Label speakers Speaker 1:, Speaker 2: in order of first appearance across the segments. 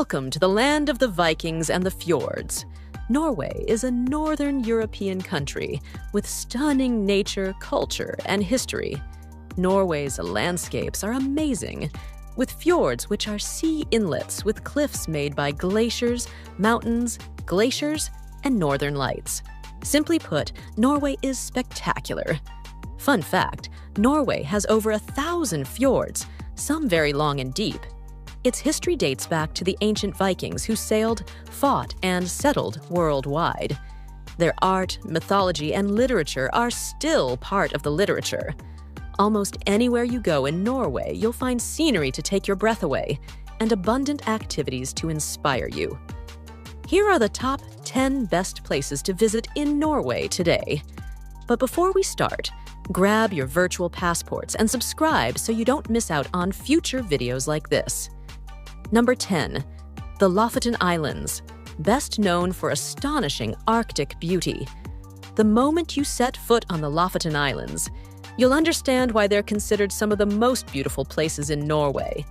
Speaker 1: Welcome to the land of the Vikings and the fjords. Norway is a northern European country with stunning nature, culture, and history. Norway's landscapes are amazing, with fjords which are sea inlets with cliffs made by glaciers, mountains, glaciers, and northern lights. Simply put, Norway is spectacular. Fun fact, Norway has over 1,000 fjords, some very long and deep. Its history dates back to the ancient Vikings who sailed, fought, and settled worldwide. Their art, mythology, and literature are still part of the literature. Almost anywhere you go in Norway, you'll find scenery to take your breath away and abundant activities to inspire you. Here are the top 10 best places to visit in Norway today. But before we start, grab your virtual passports and subscribe so you don't miss out on future videos like this. Number 10. The Lofoten Islands, best known for astonishing Arctic beauty. The moment you set foot on the Lofoten Islands, you'll understand why they're considered some of the most beautiful places in Norway.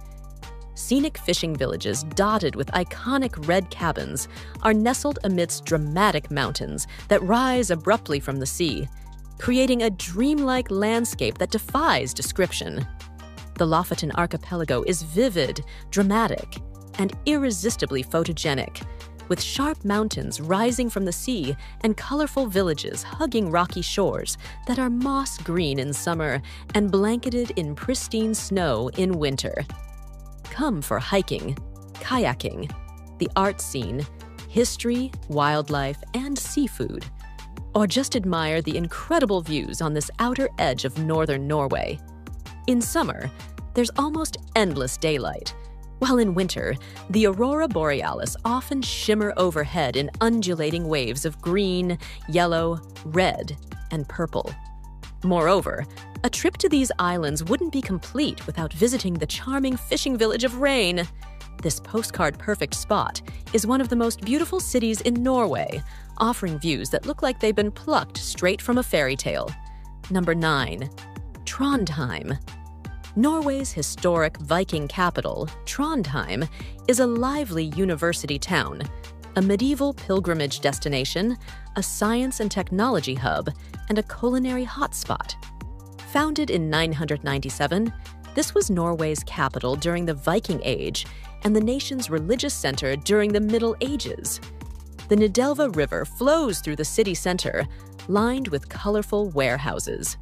Speaker 1: Scenic fishing villages dotted with iconic red cabins are nestled amidst dramatic mountains that rise abruptly from the sea, creating a dreamlike landscape that defies description. The Lofoten archipelago is vivid, dramatic, and irresistibly photogenic, with sharp mountains rising from the sea and colorful villages hugging rocky shores that are moss green in summer and blanketed in pristine snow in winter. Come for hiking, kayaking, the art scene, history, wildlife, and seafood. Or just admire the incredible views on this outer edge of northern Norway. In summer, there's almost endless daylight, while in winter, the aurora borealis often shimmer overhead in undulating waves of green, yellow, red, and purple. Moreover, a trip to these islands wouldn't be complete without visiting the charming fishing village of Rain. This postcard-perfect spot is one of the most beautiful cities in Norway, offering views that look like they've been plucked straight from a fairy tale. Number 9. Trondheim. Norway's historic Viking capital, Trondheim, is a lively university town, a medieval pilgrimage destination, a science and technology hub, and a culinary hotspot. Founded in 997, this was Norway's capital during the Viking Age and the nation's religious center during the Middle Ages. The Nidelva River flows through the city center, lined with colorful warehouses.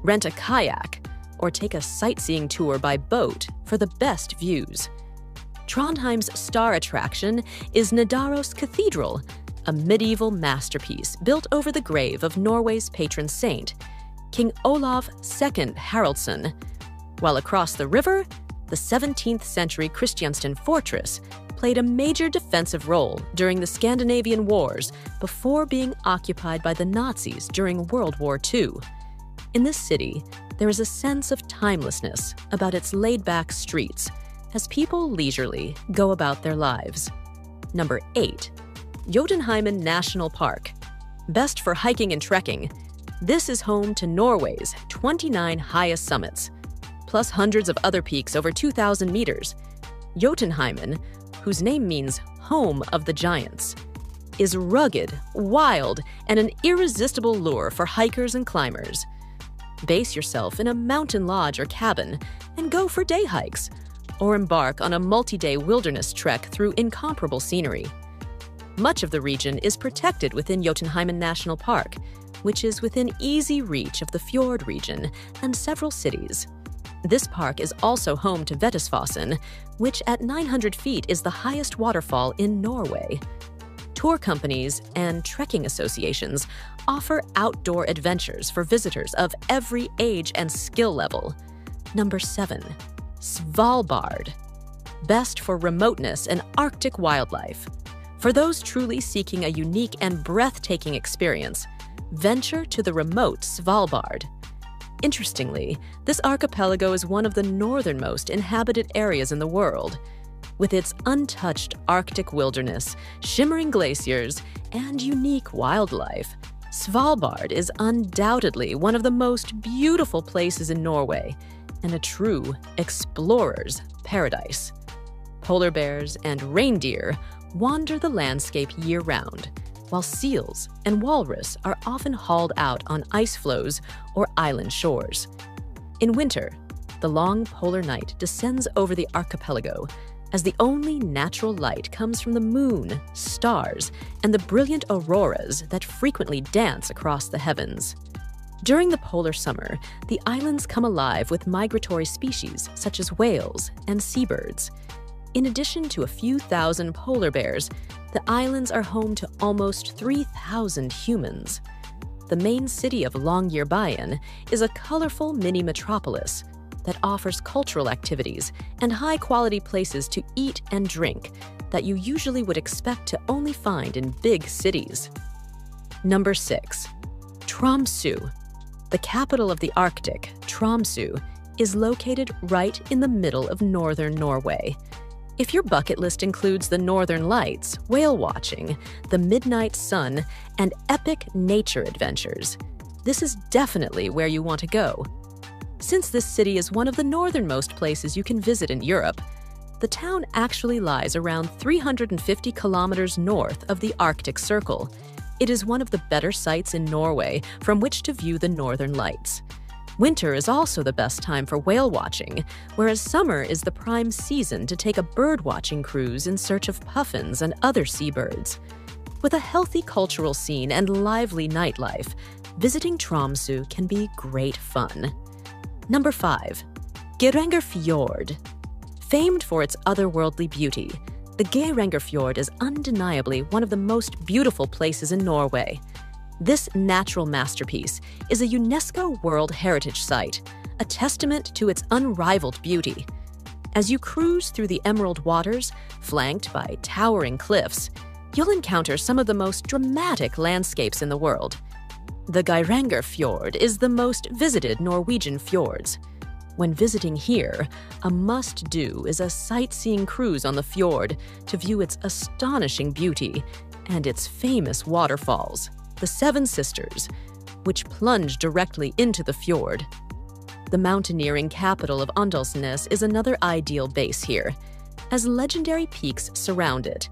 Speaker 1: Rent a kayak or take a sightseeing tour by boat for the best views. Trondheim's star attraction is Nidaros Cathedral, a medieval masterpiece built over the grave of Norway's patron saint, King Olav II Haraldsson, while across the river, the 17th century Kristiansand fortress played a major defensive role during the Scandinavian Wars before being occupied by the Nazis during World War II. In this city, there is a sense of timelessness about its laid-back streets as people leisurely go about their lives. Number 8. Jotunheimen National Park. Best for hiking and trekking, this is home to Norway's 29 highest summits, plus hundreds of other peaks over 2,000 meters. Jotunheimen, whose name means home of the giants, is rugged, wild, and an irresistible lure for hikers and climbers. Base yourself in a mountain lodge or cabin and go for day hikes, or embark on a multi-day wilderness trek through incomparable scenery. Much of the region is protected within Jotunheimen National Park, which is within easy reach of the fjord region and several cities. This park is also home to Vettisfossen, which at 900 feet is the highest waterfall in Norway. Tour companies and trekking associations offer outdoor adventures for visitors of every age and skill level. Number 7. Svalbard. Best for remoteness and Arctic wildlife. For those truly seeking a unique and breathtaking experience, venture to the remote Svalbard. Interestingly, this archipelago is one of the northernmost inhabited areas in the world. With its untouched Arctic wilderness, shimmering glaciers, and unique wildlife, Svalbard is undoubtedly one of the most beautiful places in Norway and a true explorer's paradise. polar bears, and reindeer wander the landscape year-round, while seals and walrus are often hauled out on ice floes or island shores. In winter, the long polar night descends over the archipelago as the only natural light comes from the moon, stars, and the brilliant auroras that frequently dance across the heavens. During the polar summer, the islands come alive with migratory species such as whales and seabirds. In addition to a few thousand polar bears, the islands are home to almost 3,000 humans. The main city of Longyearbyen is a colorful mini metropolis that offers cultural activities and high-quality places to eat and drink that you usually would expect to only find in big cities. Number 6. Tromsø. The capital of the Arctic, Tromsø, is located right in the middle of northern Norway. If your bucket list includes the northern lights, whale watching, the midnight sun, and epic nature adventures, this is definitely where you want to go. Since this city is one of the northernmost places you can visit in Europe, the town actually lies around 350 kilometers north of the Arctic Circle. It is one of the better sites in Norway from which to view the northern lights. Winter is also the best time for whale watching, whereas summer is the prime season to take a bird-watching cruise in search of puffins and other seabirds. With a healthy cultural scene and lively nightlife, visiting Tromsø can be great fun. Number 5. Geiranger Fjord. Famed for its otherworldly beauty, the Geiranger Fjord is undeniably one of the most beautiful places in Norway. This natural masterpiece is a UNESCO World Heritage Site, a testament to its unrivaled beauty. As you cruise through the emerald waters, flanked by towering cliffs, you'll encounter some of the most dramatic landscapes in the world. The Geiranger Fjord is the most visited Norwegian fjords. When visiting here, a must-do is a sightseeing cruise on the fjord to view its astonishing beauty and its famous waterfalls, the Seven Sisters, which plunge directly into the fjord. The mountaineering capital of Åndalsnes is another ideal base here, as legendary peaks surround it.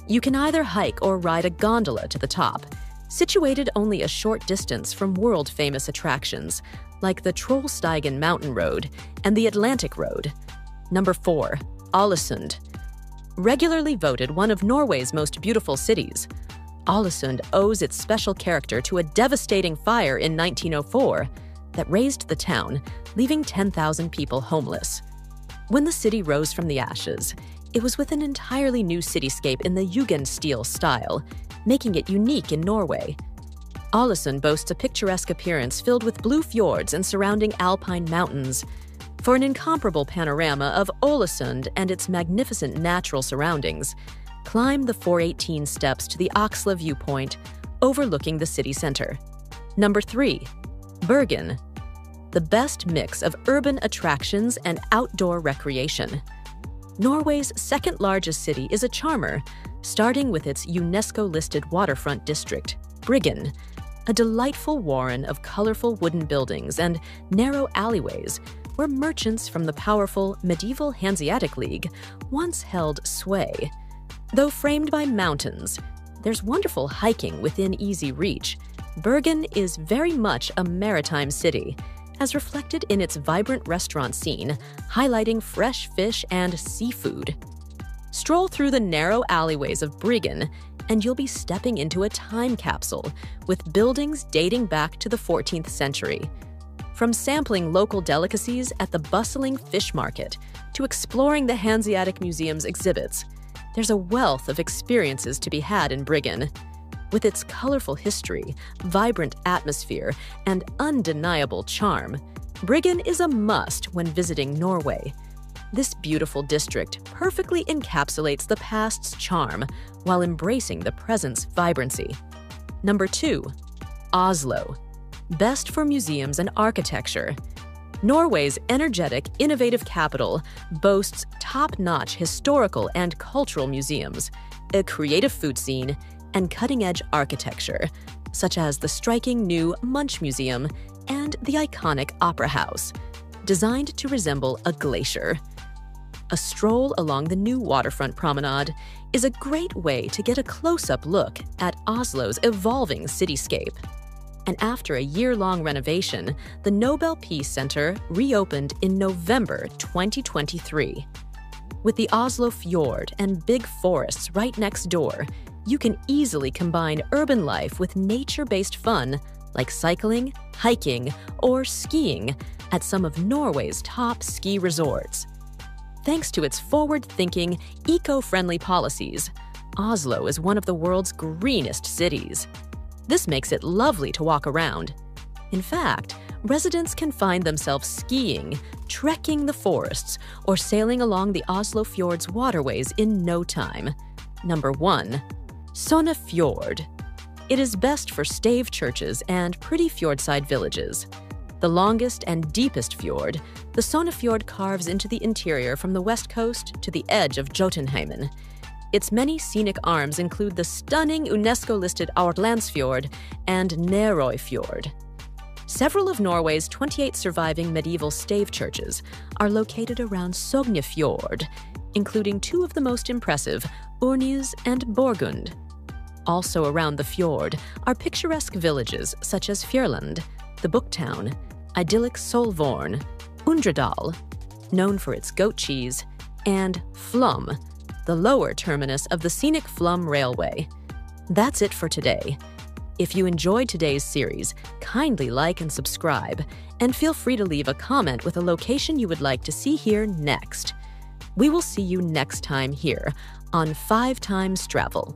Speaker 1: You can either hike or ride a gondola to the top, situated only a short distance from world-famous attractions like the Trollstigen Mountain Road and the Atlantic Road. Number 4. Ålesund. Regularly voted one of Norway's most beautiful cities, Ålesund owes its special character to a devastating fire in 1904 that razed the town, leaving 10,000 people homeless. When the city rose from the ashes, it was with an entirely new cityscape in the Jugendstil style, making it unique in Norway. Ålesund boasts a picturesque appearance filled with blue fjords and surrounding alpine mountains. For an incomparable panorama of Ålesund and its magnificent natural surroundings, climb the 418 steps to the Oxla viewpoint, overlooking the city center. Number 3. Bergen. The best mix of urban attractions and outdoor recreation. Norway's second-largest city is a charmer, starting with its UNESCO-listed waterfront district, Bryggen, a delightful warren of colorful wooden buildings and narrow alleyways where merchants from the powerful medieval Hanseatic League once held sway. Though framed by mountains, there's wonderful hiking within easy reach. Bergen is very much a maritime city, as reflected in its vibrant restaurant scene, highlighting fresh fish and seafood. Stroll through the narrow alleyways of Bryggen, and you'll be stepping into a time capsule with buildings dating back to the 14th century. From sampling local delicacies at the bustling fish market to exploring the Hanseatic Museum's exhibits, there's a wealth of experiences to be had in Bryggen. With its colorful history, vibrant atmosphere, and undeniable charm, Bryggen is a must when visiting Norway. This beautiful district perfectly encapsulates the past's charm while embracing the present's vibrancy. Number 2. Oslo. Best for museums and architecture. Norway's energetic, innovative capital boasts top-notch historical and cultural museums, a creative food scene, and cutting-edge architecture, such as the striking new Munch Museum and the iconic Opera House, designed to resemble a glacier. A stroll along the new waterfront promenade is a great way to get a close-up look at Oslo's evolving cityscape. And after a year-long renovation, the Nobel Peace Center reopened in November 2023. With the Oslo fjord and big forests right next door, you can easily combine urban life with nature-based fun like cycling, hiking, or skiing at some of Norway's top ski resorts. Thanks to its forward-thinking, eco-friendly policies, Oslo is one of the world's greenest cities. This makes it lovely to walk around. In fact, residents can find themselves skiing, trekking the forests, or sailing along the Oslo Fjord's waterways in no time. Number 1. Sogna Fjord. It is best for stave churches and pretty fjordside villages. The longest and deepest fjord, the Sogna Fjord carves into the interior from the west coast to the edge of Jotunheimen. Its many scenic arms include the stunning UNESCO-listed Aurlandsfjord and Nerøy Fjord. Several of Norway's 28 surviving medieval stave churches are located around Sogna Fjord, including two of the most impressive, Urnes and Borgund. Also around the fjord are picturesque villages such as Fjørland, the Booktown, idyllic Solvorn, Undredal, known for its goat cheese, and Flum, the lower terminus of the scenic Flum Railway. That's it for today. If you enjoyed today's series, kindly like and subscribe, and feel free to leave a comment with a location you would like to see here next. We will see you next time here on 5 Times Travel.